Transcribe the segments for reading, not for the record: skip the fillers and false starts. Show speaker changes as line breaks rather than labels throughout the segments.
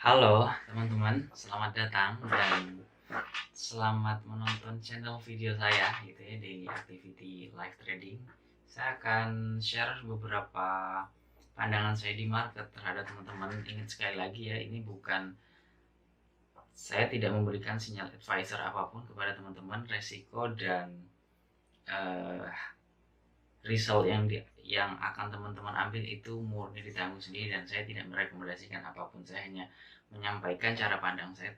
Halo teman-teman, selamat datang dan selamat menonton channel video saya gitu ya, Daily Activity Live Trading. Saya akan share beberapa pandangan saya di market terhadap teman-teman. Ingat sekali lagi ya, ini bukan, saya tidak memberikan sinyal advisor apapun kepada teman-teman. Resiko dan result yang akan teman-teman ambil itu murni ditanggung sendiri, dan saya tidak merekomendasikan apapun. Saya hanya menyampaikan cara pandang saya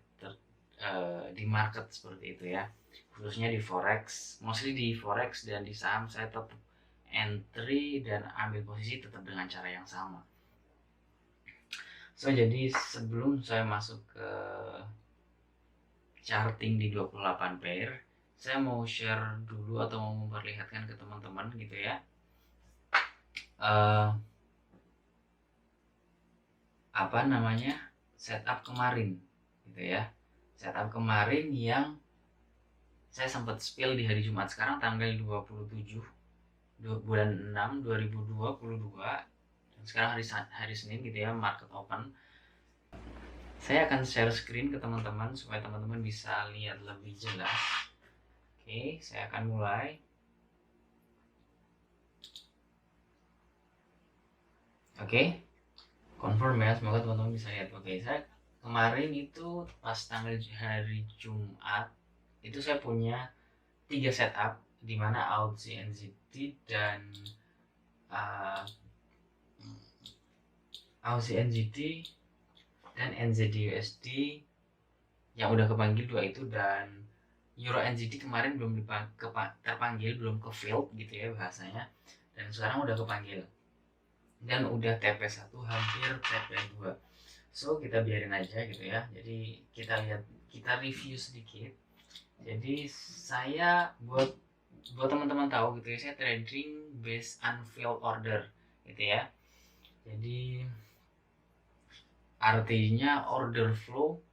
di market seperti itu ya, khususnya di forex. Mostly di forex dan di saham saya tetap entry dan ambil posisi tetap dengan cara yang sama. Jadi sebelum saya masuk ke charting di 28 pair, saya mau share dulu atau mau memperlihatkan ke teman-teman gitu ya, setup kemarin gitu ya. Setup kemarin yang saya sempat spill di hari Jumat, sekarang tanggal 27 bulan 6 2022, dan sekarang hari Senin gitu ya, market open. Saya akan share screen ke teman-teman supaya teman-teman bisa lihat lebih jelas. Oke, saya akan mulai. Oke, confirm ya, semoga teman-teman bisa lihat. Oke, saya kemarin itu pas tanggal hari Jumat itu saya punya 3 setup, dimana Aussie NZD dan Aussie NZD dan NZD USD yang udah kepanggil 2 itu, dan Euro NZD kemarin belum terpanggil, belum ke field gitu ya bahasanya, dan sekarang udah kepanggil dan udah TP1 hampir TP2. So kita biarin aja gitu ya. Jadi kita review sedikit. Jadi saya buat teman-teman tahu gitu ya, saya trading based unfilled order gitu ya. Jadi artinya order flow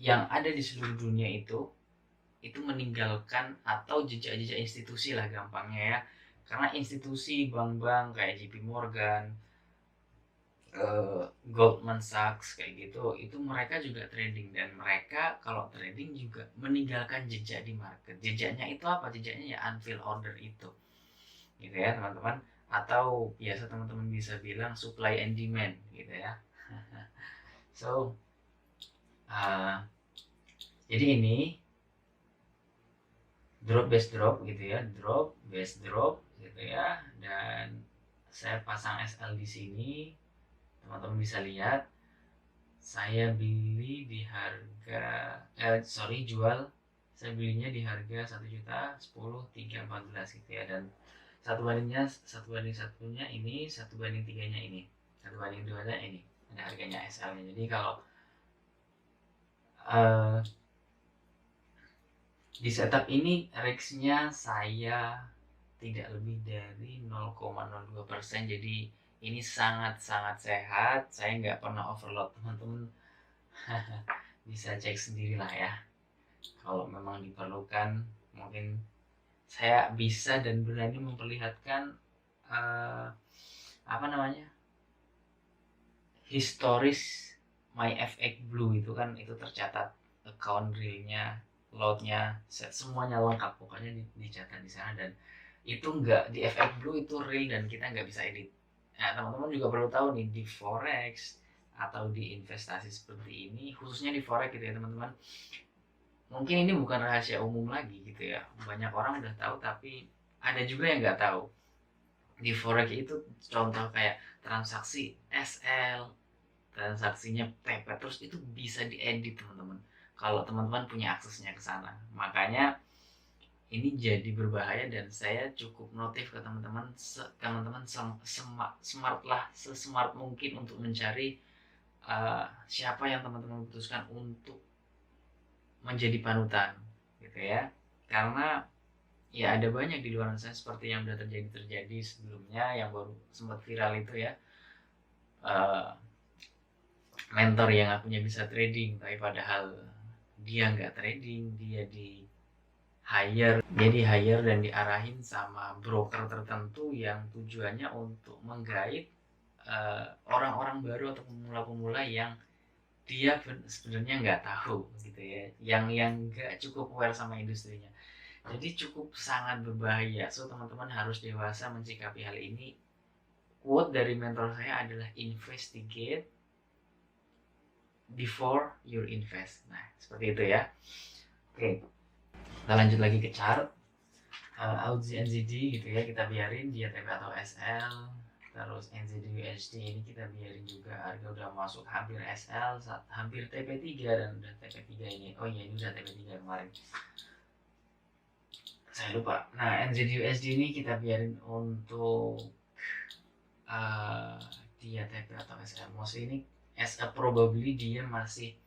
yang ada di seluruh dunia itu meninggalkan atau jejak-jejak institusi lah gampangnya ya. Karena institusi bank-bank kayak JP Morgan, Goldman Sachs kayak gitu, itu mereka juga trading, dan mereka kalau trading juga meninggalkan jejak di market. Jejaknya itu apa? Jejaknya ya unfilled order itu gitu ya teman-teman, atau biasa teman-teman bisa bilang supply and demand gitu ya. So jadi ini drop base drop gitu ya, drop base drop gitu ya, dan saya pasang SL di sini. Teman-teman bisa lihat saya beli di harga jual, saya belinya di harga 1.10.314 gitu ya, dan satu banding satunya ini, 1/3-nya ini, 1/2-nya ini, ada harganya SL nya. Jadi kalau di setup ini risk-nya saya tidak lebih dari 0,02%. Jadi ini sangat-sangat sehat. Saya nggak pernah overload, teman-teman. Bisa cek sendirilah ya. Kalau memang diperlukan, mungkin saya bisa dan berani memperlihatkan historis MyFX Blue itu kan, itu tercatat account realnya, loadnya, semuanya lengkap pokoknya dicatat di sana, dan itu nggak di FX Blue itu real dan kita nggak bisa edit. Nah teman-teman juga perlu tahu nih, di forex atau di investasi seperti ini, khususnya di forex gitu ya teman-teman, mungkin ini bukan rahasia umum lagi gitu ya, banyak orang udah tahu tapi ada juga yang nggak tahu. Di forex itu contoh kayak transaksi SL, transaksinya TP, terus itu bisa diedit teman-teman kalau teman-teman punya aksesnya ke sana. Makanya ini jadi berbahaya, dan saya cukup notif ke teman-teman, smart lah, sesmart mungkin untuk mencari siapa yang teman-teman putuskan untuk menjadi panutan gitu ya. Karena ya ada banyak di luar sana seperti yang udah terjadi sebelumnya, yang baru sempat viral itu ya, mentor yang akunya bisa trading tapi padahal dia nggak trading, dia di hire dan diarahin sama broker tertentu yang tujuannya untuk menggait orang-orang baru atau pemula-pemula yang dia sebenarnya nggak tahu gitu ya, yang nggak cukup aware sama industrinya. Jadi cukup sangat berbahaya. So teman-teman harus dewasa mensikapi hal ini. Quote dari mentor saya adalah investigate before you invest. Nah seperti itu ya. Oke, kita lanjut lagi ke chart. AUD NZD gitu ya, kita biarin dia TP atau SL. Terus NZD USD ini kita biarin juga, harga udah masuk hampir SL, hampir TP3 dan udah TP3 ini. Oh iya, ini udah TP3 kemarin. Saya lupa. Nah, NZD USD ini kita biarin untuk dia TP atau SL. Mostly ini as a probably dia masih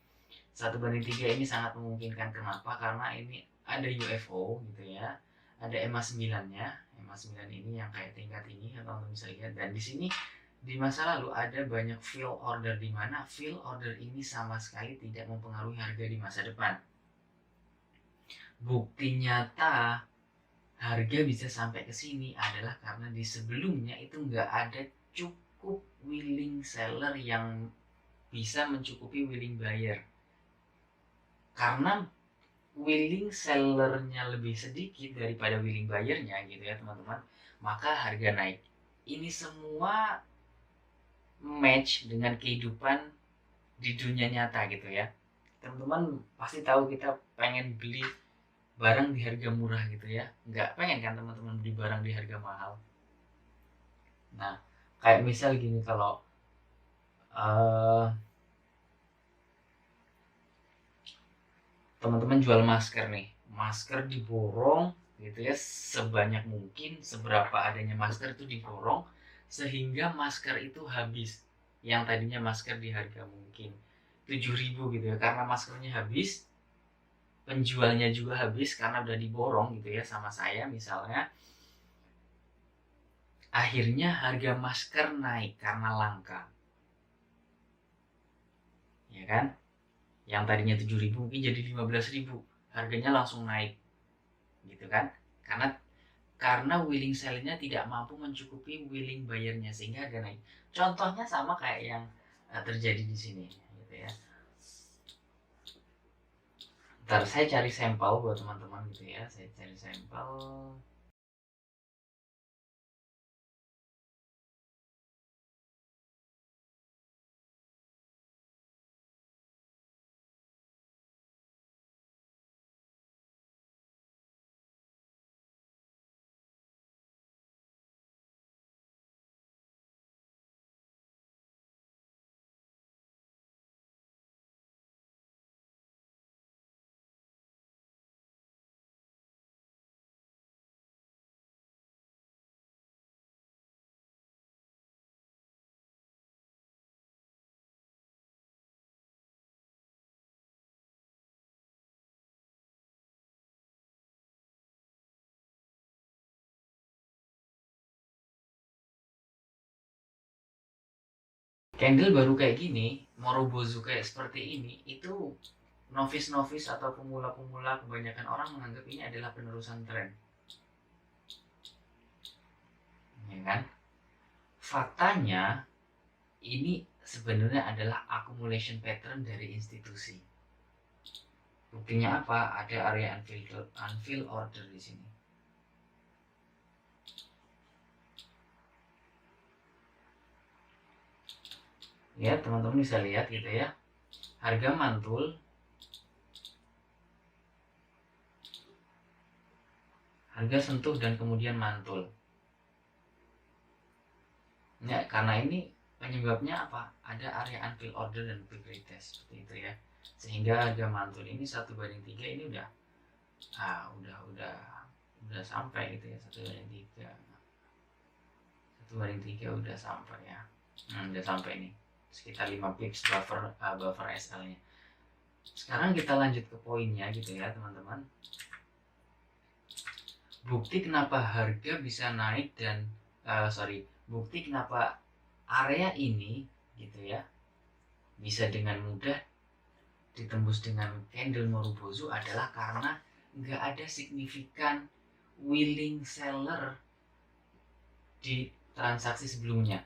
1/3 ini sangat memungkinkan. Kenapa? Karena ini ada UFO gitu ya. Ada EMA 9-nya. EMA 9 ini yang kayak tingkat ini, atau bisa lihat. Dan di sini di masa lalu ada banyak fill order, di mana fill order ini sama sekali tidak mempengaruhi harga di masa depan. Bukti nyata harga bisa sampai ke sini adalah karena di sebelumnya itu nggak ada cukup willing seller yang bisa mencukupi willing buyer. Karena willing sellernya lebih sedikit daripada willing buyernya gitu ya teman-teman, maka harga naik. Ini semua match dengan kehidupan di dunia nyata gitu ya. Teman-teman pasti tahu kita pengen beli barang di harga murah gitu ya, nggak pengen kan teman-teman beli barang di harga mahal. Nah kayak misal gini, kalau teman-teman jual masker nih, masker diborong gitu ya sebanyak mungkin, seberapa adanya masker itu diborong sehingga masker itu habis. Yang tadinya masker di harga mungkin 7.000 gitu ya, karena maskernya habis, penjualnya juga habis karena udah diborong gitu ya sama saya misalnya, akhirnya harga masker naik karena langka, ya kan? Yang tadinya 7.000 mungkin jadi 15.000, harganya langsung naik gitu kan, karena willing sellernya tidak mampu mencukupi willing buyernya sehingga harga naik. Contohnya sama kayak yang terjadi di sini gitu ya. Ntar saya cari sampel buat teman-teman gitu ya, saya cari sampel. Candle baru kayak gini, Morobozu kayak seperti ini, itu novice atau pemula-pemula, kebanyakan orang menganggap ini adalah penerusan tren, ya kan? Faktanya ini sebenarnya adalah accumulation pattern dari institusi. Buktinya apa? Ada area unfill order di sini. Ya, teman-teman bisa lihat gitu ya. Harga mantul. Harga sentuh dan kemudian mantul. Ya, karena ini penyebabnya apa? Ada area unfill order dan big retest seperti itu ya. Sehingga harga mantul ini 1/3 ini udah sampai gitu ya, 1/3. 1/3 udah sampai ya. Udah sampai nih. Sekitar 5 pips buffer SL-nya. Sekarang kita lanjut ke poinnya gitu ya, teman-teman. Bukti kenapa harga bisa naik dan bukti kenapa area ini gitu ya bisa dengan mudah ditembus dengan candle Morobozu adalah karena nggak ada signifikan willing seller di transaksi sebelumnya.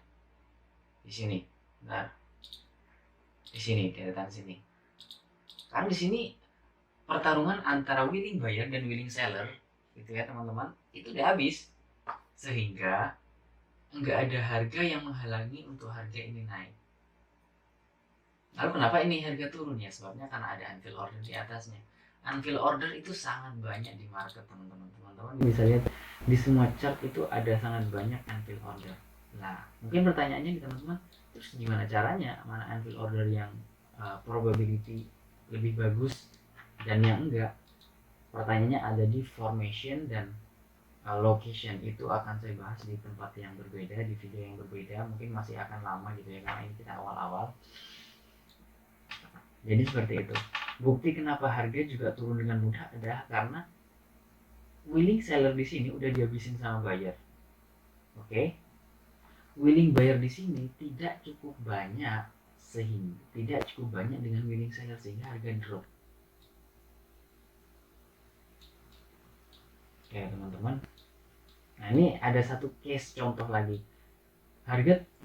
Di sini, nah, Di sini, deretan sini. Karena di sini pertarungan antara willing buyer dan willing seller, gitu ya teman-teman, itu udah habis. Sehingga nggak ada harga yang menghalangi untuk harga ini naik. Lalu kenapa ini harga turun ya? Sebabnya karena ada unfilled order di atasnya. Unfilled order itu sangat banyak di market teman-teman. Teman-teman bisa lihat di semua chart itu ada sangat banyak unfilled order. Nah, mungkin pertanyaannya teman-teman, terus gimana caranya mana unfilled order yang probability lebih bagus dan yang enggak? Pertanyaannya ada di formation dan location. Itu akan saya bahas di tempat yang berbeda, di video yang berbeda. Mungkin masih akan lama gitu ya, karena ini kita awal-awal. Jadi seperti itu. Bukti kenapa harga juga turun dengan mudah adalah karena willing seller di sini udah dihabisin sama buyer. Oke. Willing buyer di sini tidak cukup banyak dengan willing seller sehingga harga drop. Oke, teman-teman. Nah, ini ada satu case contoh lagi.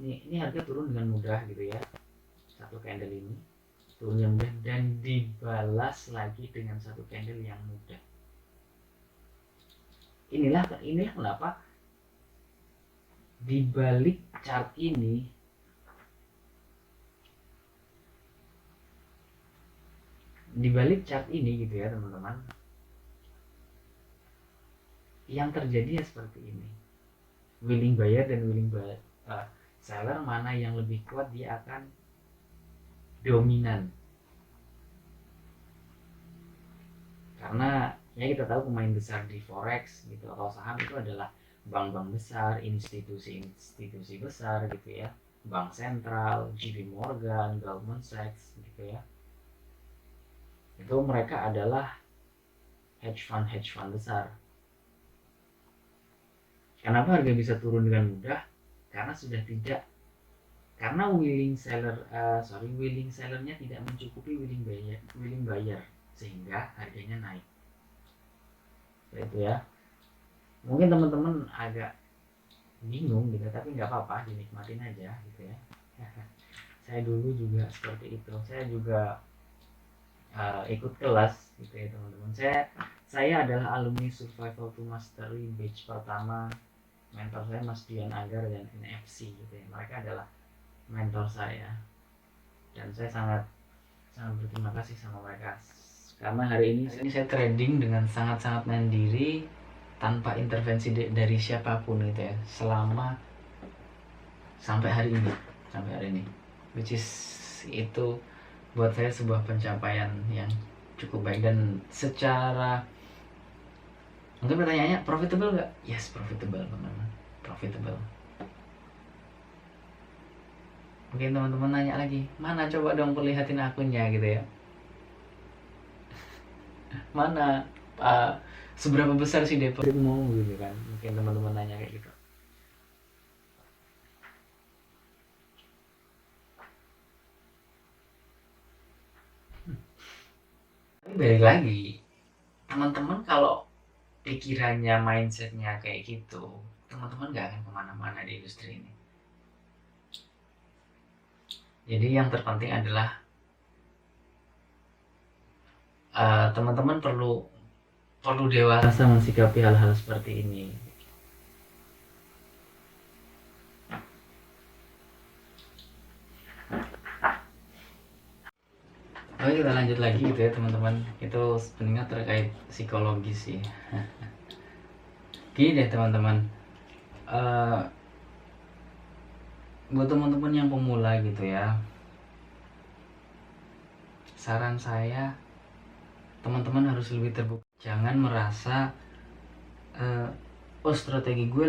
Ini harga turun dengan mudah gitu ya. Satu candle ini turun yang mudah dan dibalas lagi dengan satu candle yang mudah. Inilah kenapa di balik chart ini gitu ya teman-teman, yang terjadi ya seperti ini. Willing buyer dan willing seller, mana yang lebih kuat dia akan dominan. Karena ya kita tahu pemain besar di forex gitu atau saham itu adalah bank-bank besar, institusi besar gitu ya, bank sentral, JP Morgan, Goldman Sachs gitu ya. Itu mereka adalah hedge fund besar. Kenapa harga bisa turun dengan mudah? Karena willing sellernya tidak mencukupi willing buyer sehingga harganya naik. Itu ya. Mungkin teman-teman agak bingung gitu, tapi nggak apa-apa, dinikmatin aja gitu ya. Saya dulu juga seperti itu. Saya juga ikut kelas gitu ya teman-teman. Saya adalah alumni Survival to Mastery batch pertama. Mentor saya Mas Dian Agar dan NFC gitu ya. Mereka adalah mentor saya dan saya sangat berterima kasih sama mereka karena hari ini saya trading dengan sangat mandiri tanpa intervensi dari siapapun gitu ya sampai hari ini, which is itu buat saya sebuah pencapaian yang cukup baik. Dan secara mungkin pertanyaannya profitable nggak? Yes, profitable teman-teman, profitable. Mungkin teman-teman nanya lagi, mana coba dong perlihatin akunnya gitu ya. Mana seberapa besar sih depositmu gitu kan. Mungkin teman-teman nanya kayak gitu. Tapi balik lagi, teman-teman kalau pikirannya, mindsetnya kayak gitu, teman-teman gak akan kemana-mana di industri ini. Jadi yang terpenting adalah teman-teman perlu dewasa mensikapi hal-hal seperti ini. Oke, kita lanjut lagi gitu ya teman-teman. Itu sebenarnya terkait psikologis sih. Gini deh teman-teman, buat teman-teman yang pemula gitu ya, saran saya teman-teman harus lebih terbuka. Jangan merasa strategi gue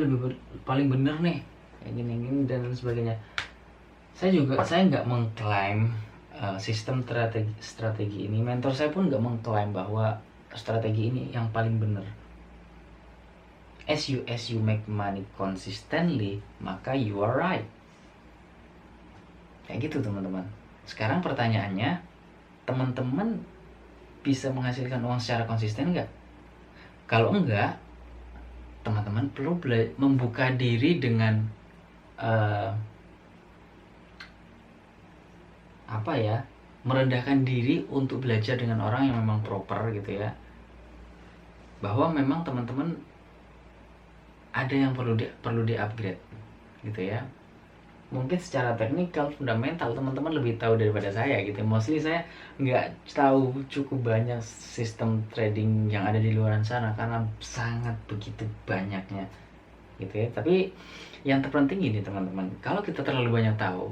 paling bener nih kayak gini dan sebagainya. Saya nggak mengklaim sistem strategi ini. Mentor saya pun nggak mengklaim bahwa strategi ini yang paling benar. As you make money consistently, maka you are right. Kayak gitu teman-teman. Sekarang pertanyaannya, teman-teman bisa menghasilkan uang secara konsisten nggak? Kalau enggak, teman-teman perlu membuka diri dengan merendahkan diri untuk belajar dengan orang yang memang proper gitu ya, bahwa memang teman-teman ada yang perlu di upgrade gitu ya. Mungkin secara teknikal fundamental teman-teman lebih tahu daripada saya gitu. Mostly saya nggak tahu cukup banyak sistem trading yang ada di luar sana karena sangat begitu banyaknya gitu ya. Tapi yang terpenting ini teman-teman, kalau kita terlalu banyak tahu,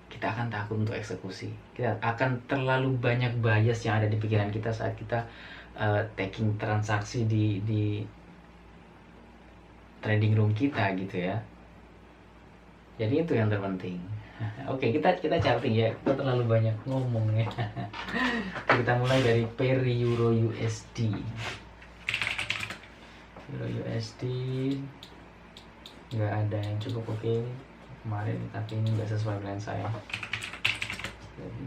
kita akan takut untuk eksekusi. Kita akan terlalu banyak bias yang ada di pikiran kita saat kita taking transaksi di trading room kita gitu ya. Jadi itu yang terpenting. Oke, kita charting ya. Kita terlalu banyak ngomong ya. Kita mulai dari pair Euro USD. Euro USD nggak ada yang cukup oke kemarin, tapi ini nggak sesuai plan saya.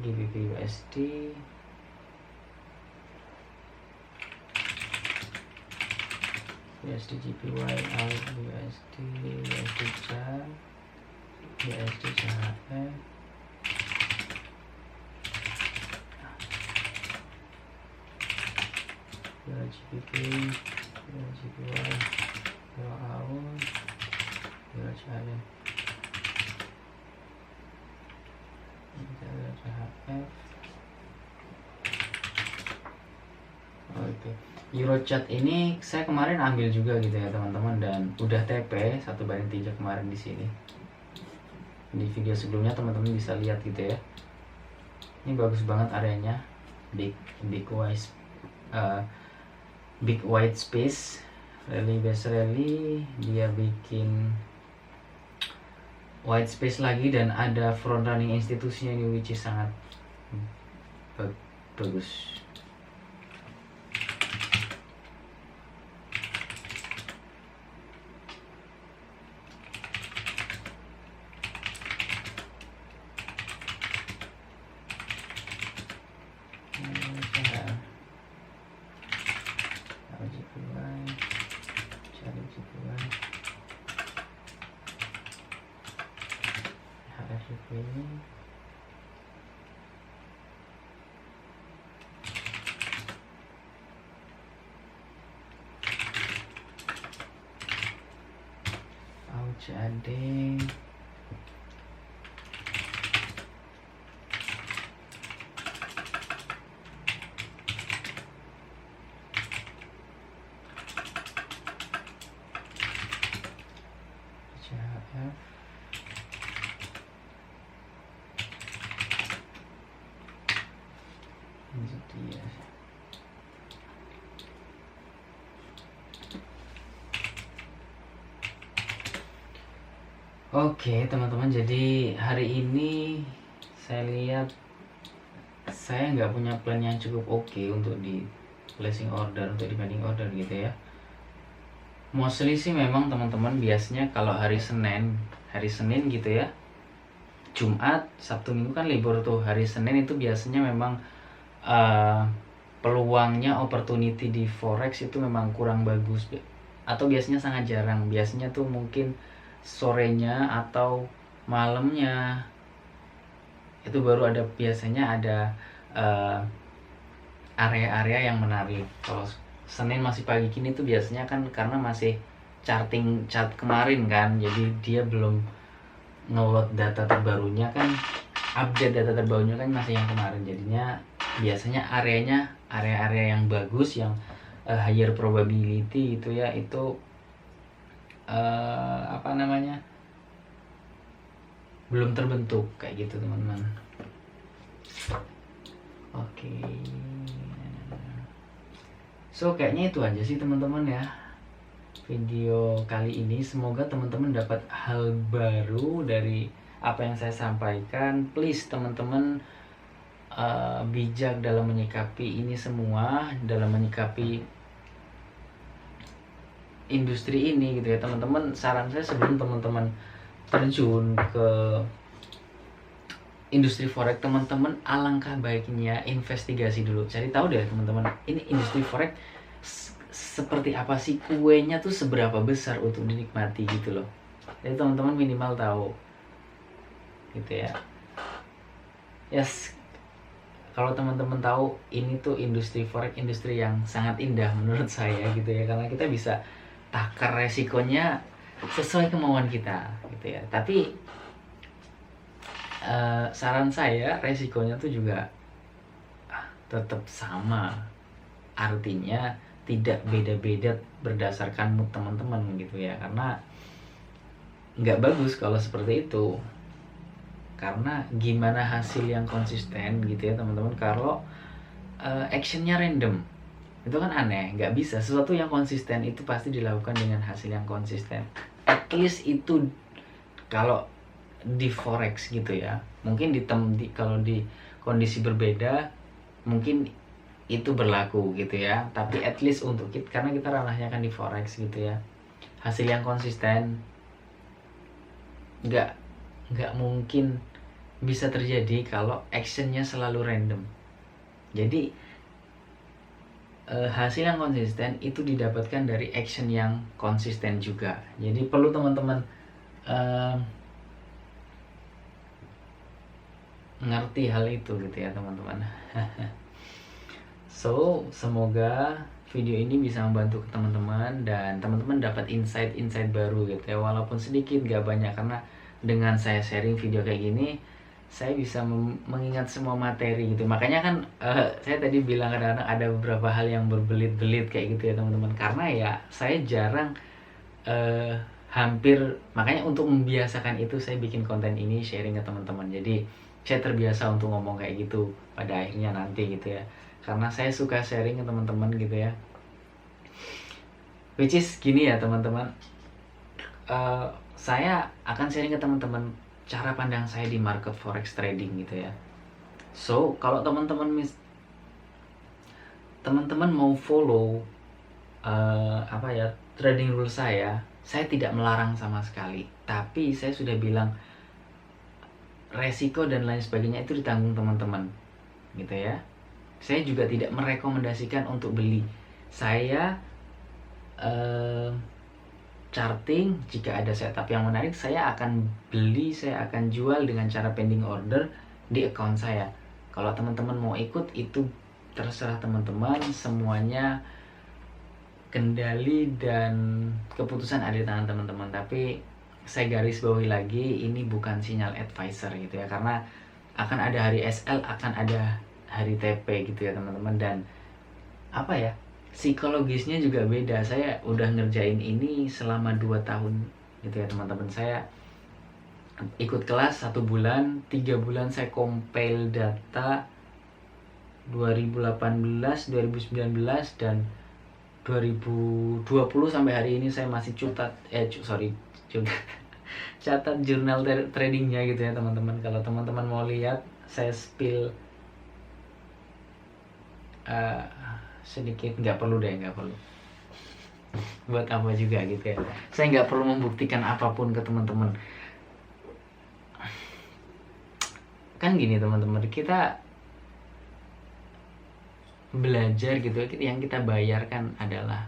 GBP USD, USD JPY, USD CAD, USD CHF, Euro GBP, Euro JPY, Euro AUD, Euro CHF, Euro CHF. Oke, Eurochat ini saya kemarin ambil juga gitu ya teman-teman, dan udah TP 1/3 kemarin di sini. Di video sebelumnya teman-teman bisa lihat gitu ya. Ini bagus banget areanya, big white space, rally base rally, dia bikin white space lagi dan ada front running institusinya ini, which is sangat bagus. Jadi CHF ini dia. Oke teman-teman, jadi hari ini saya lihat saya nggak punya plan yang cukup oke untuk di placing order, untuk di pending order gitu ya. Mostly sih memang teman-teman biasanya kalau hari Senin gitu ya, Jumat, Sabtu, Minggu kan libur tuh. Hari Senin itu biasanya memang peluangnya opportunity di forex itu memang kurang bagus, atau biasanya sangat jarang. Biasanya tuh mungkin sorenya atau malamnya itu baru ada, biasanya ada area-area yang menarik. Kalau Senin masih pagi gini tuh biasanya kan karena masih chart kemarin kan, jadi dia belum nge-load data terbarunya kan, update data terbarunya kan masih yang kemarin. Jadinya biasanya area-area yang bagus, yang higher probability itu ya, itu belum terbentuk kayak gitu teman-teman. Oke. So kayaknya itu aja sih teman-teman ya video kali ini. Semoga teman-teman dapat hal baru dari apa yang saya sampaikan. Please teman-teman bijak dalam menyikapi ini semua, dalam menyikapi industri ini gitu ya teman-teman. Saran saya, sebelum teman-teman terjun ke industri forex, teman-teman alangkah baiknya investigasi dulu, cari tahu deh teman-teman, ini industri forex seperti apa sih, kuenya tuh seberapa besar untuk dinikmati gitu loh. Jadi teman-teman minimal tahu gitu ya. Yes, Kalau teman-teman tahu, ini tuh industri forex, industri yang sangat indah menurut saya gitu ya, karena kita bisa takar resikonya sesuai kemauan kita gitu ya. Tapi saran saya, resikonya tuh juga tetap sama, artinya tidak beda-beda berdasarkan mood teman-teman gitu ya, karena nggak bagus kalau seperti itu. Karena gimana hasil yang konsisten gitu ya teman-teman kalau actionnya random, itu kan aneh. Nggak bisa, sesuatu yang konsisten itu pasti dilakukan dengan hasil yang konsisten. At least itu kalau di forex gitu ya. Mungkin kalau di kondisi berbeda mungkin itu berlaku gitu ya, tapi at least untuk kita, karena kita ranahnya kan di forex gitu ya, hasil yang konsisten nggak mungkin bisa terjadi kalau actionnya selalu random. Jadi hasil yang konsisten itu didapatkan dari action yang konsisten juga. Jadi perlu teman-teman ngerti hal itu gitu ya teman-teman. So semoga video ini bisa membantu ke teman-teman, dan teman-teman dapat insight baru gitu ya, walaupun sedikit gak banyak, karena dengan saya sharing video kayak gini saya bisa mengingat semua materi gitu. Makanya kan saya tadi bilang kadang-kadang ada beberapa hal yang berbelit-belit kayak gitu ya teman-teman, karena ya saya jarang hampir, makanya untuk membiasakan itu saya bikin konten ini, sharing ke teman-teman. Jadi saya terbiasa untuk ngomong kayak gitu pada akhirnya nanti gitu ya, karena saya suka sharing ke teman-teman gitu ya. Which is gini ya teman-teman, saya akan sharing ke teman-teman cara pandang saya di market forex trading gitu ya. So kalau teman-teman mau follow trading rule saya tidak melarang sama sekali, tapi saya sudah bilang resiko dan lain sebagainya itu ditanggung teman-teman gitu ya. Saya juga tidak merekomendasikan untuk beli. Saya charting, jika ada setup yang menarik saya akan beli, saya akan jual dengan cara pending order di account saya. Kalau teman-teman mau ikut itu terserah teman-teman, semuanya kendali dan keputusan ada di tangan teman-teman. Tapi saya garis bawahi lagi, ini bukan sinyal advisor gitu ya, karena akan ada hari SL, akan ada hari TP gitu ya teman-teman, dan apa ya, psikologisnya juga beda. Saya udah ngerjain ini selama 2 tahun gitu ya teman-teman. Saya ikut kelas 1 bulan, 3 bulan saya compile data 2018, 2019 dan 2020 sampai hari ini. Saya masih catat jurnal tradingnya gitu ya teman-teman. Kalau teman-teman mau lihat, saya spill sedikit, nggak perlu buat apa juga gitu ya. Saya nggak perlu membuktikan apapun ke teman-teman. Kan gini teman-teman, kita belajar gitu ya, yang kita bayarkan adalah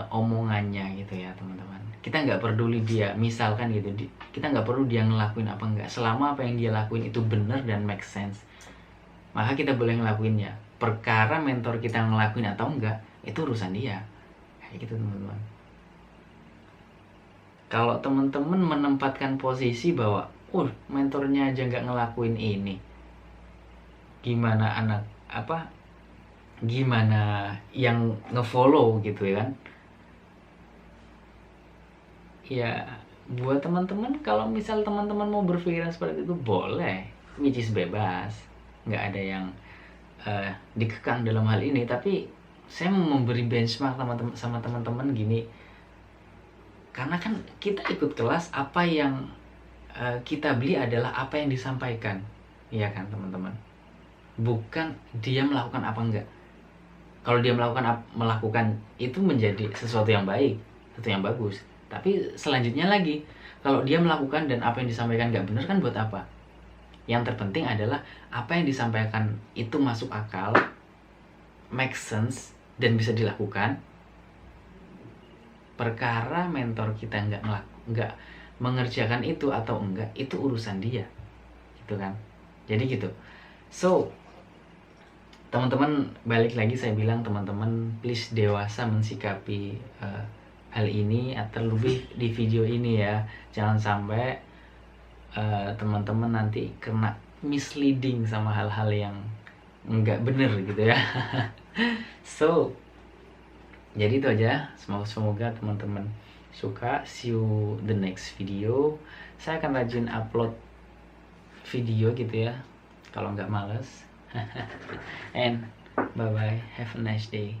omongannya gitu ya teman-teman. Kita nggak peduli dia, misalkan gitu, kita nggak perlu dia ngelakuin apa enggak, selama apa yang dia lakuin itu benar dan make sense, maka kita boleh ngelakuinnya. Perkara mentor kita ngelakuin atau enggak, itu urusan dia. Kayak gitu teman-teman. Kalau teman-teman menempatkan posisi bahwa mentornya aja nggak ngelakuin ini, gimana gimana yang ngefollow gitu ya kan. Ya buat teman-teman, kalau misal teman-teman mau berpikiran seperti itu boleh, which is bebas, nggak ada yang dikekang dalam hal ini. Tapi saya mau memberi benchmark sama teman-teman gini, karena kan kita ikut kelas, apa yang kita beli adalah apa yang disampaikan, iya kan teman-teman, bukan dia melakukan apa enggak. Kalau dia melakukan itu menjadi sesuatu yang baik, sesuatu yang bagus. Tapi selanjutnya lagi, kalau dia melakukan dan apa yang disampaikan nggak benar, kan buat apa? Yang terpenting adalah apa yang disampaikan itu masuk akal, make sense, dan bisa dilakukan. Perkara mentor kita nggak mengerjakan itu atau enggak, itu urusan dia, gitu kan. Jadi gitu. So teman-teman, balik lagi saya bilang teman-teman, please dewasa mensikapi hal ini, atau lebih di video ini ya. Jangan sampai teman-teman nanti kena misleading sama hal-hal yang nggak bener gitu ya. So jadi itu aja, semoga teman-teman suka. See you the next video. Saya akan rajin upload video gitu ya, kalau nggak males. And bye bye, have a nice day.